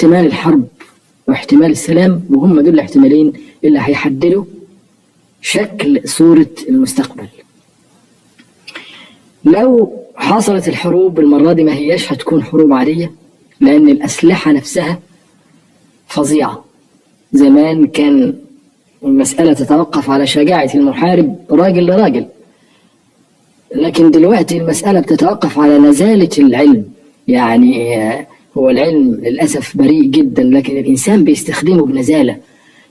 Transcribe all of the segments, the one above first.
احتمال الحرب واحتمال السلام، وهم دول الاحتمالين اللي هيحددوا شكل صورة المستقبل. لو حصلت الحروب المرة دي ما هياش هتكون حروب عادية، لأن الأسلحة نفسها فظيعة. زمان كان المسألة تتوقف على شجاعة المحارب راجل لراجل، لكن دلوقتي المسألة بتتوقف على نزالة العلم. يعني هو العلم للأسف بريء جدا، لكن الإنسان بيستخدمه بنزالة.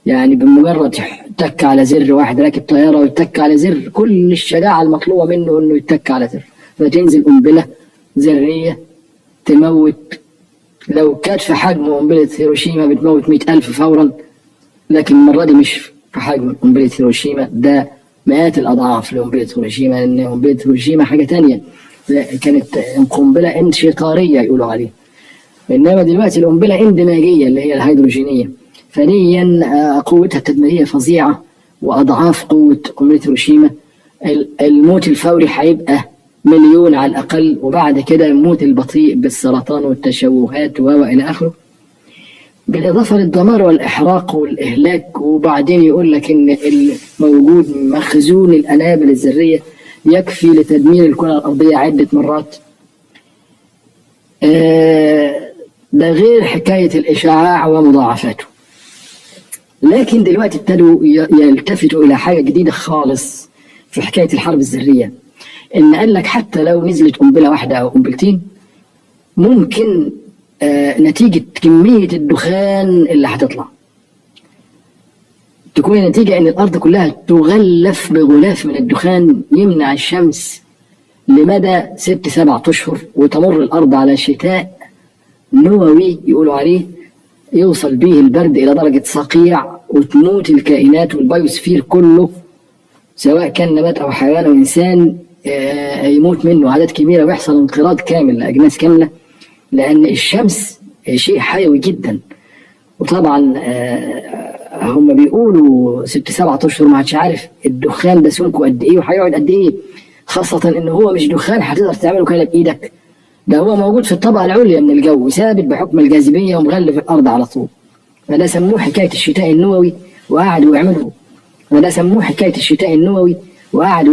يعني بمجرد تك على زر، واحد راكب طيارة ويتك على زر، كل الشجاعة المطلوبة منه إنه يتك على زر، فتنزل قنبلة ذرية تموت. لو كانت في حجم قنبلة هيروشيما بتموت 100,000 فورا، لكن المرة دي مش في حجم قنبلة هيروشيما، ده مئات الأضعاف لقنبلة هيروشيما، لأن قنبلة هيروشيما حاجة تانية، كانت قنبلة انشطارية يقولوا عليها، إنما دلوقتي القنبلة اندماجية اللي هي الهيدروجينية، فديا قوتها التدميرية فظيعة وأضعاف قوة قنبلة هيروشيما. الموت الفوري هيبقى 1,000,000 على الأقل، وبعد كده الموت البطيء بالسرطان والتشوهات وإلى آخره، بالإضافة للدمار والإحراق والإهلاك. وبعدين يقول لك إن الموجود مخزون الأنابل الذرية يكفي لتدمير الكرة الأرضية عدة مرات. ده غير حكاية الإشعاع ومضاعفاته. لكن دلوقتي ابتدوا يلتفتوا إلى حاجة جديدة خالص في حكاية الحرب الذرية، إن قال لك حتى لو نزلت قنبلة واحدة أو قنبلتين، ممكن نتيجة كمية الدخان اللي هتطلع تكون النتيجة إن الأرض كلها تغلف بغلاف من الدخان يمنع الشمس لمدى 6-7 أشهر، وتمر الأرض على شتاء نووي يقولوا عليه، يوصل به البرد إلى درجة صقيع، وتموت الكائنات والبيوسفير كله، سواء كان نبات أو حيوان أو إنسان، يموت منه عدد كبيرة ويحصل انقراض كامل لأجناس كاملة، لأن الشمس شيء حيوي جدا. وطبعا هم بيقولوا 6-7 أشهر ما عادش عارف الدخان ده سمكه قد إيه وهيقعد قد إيه، خاصة إن هو مش دخان هتقدر تعمله كده بإيدك، ده هو موجود في الطبقة العليا من الجو، ثابت بحكم الجاذبية ومغلف الأرض على طول. فده سموه حكاية الشتاء النووي، وقعدوا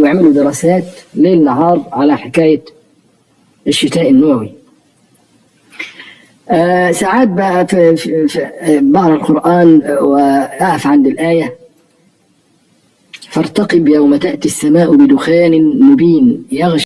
يعملوا دراسات ليل نهار على حكاية الشتاء النووي. ساعات بقى في بقرأ القرآن وأقف عند الآية فارتقب يوم تأتي السماء بدخان مبين يغشى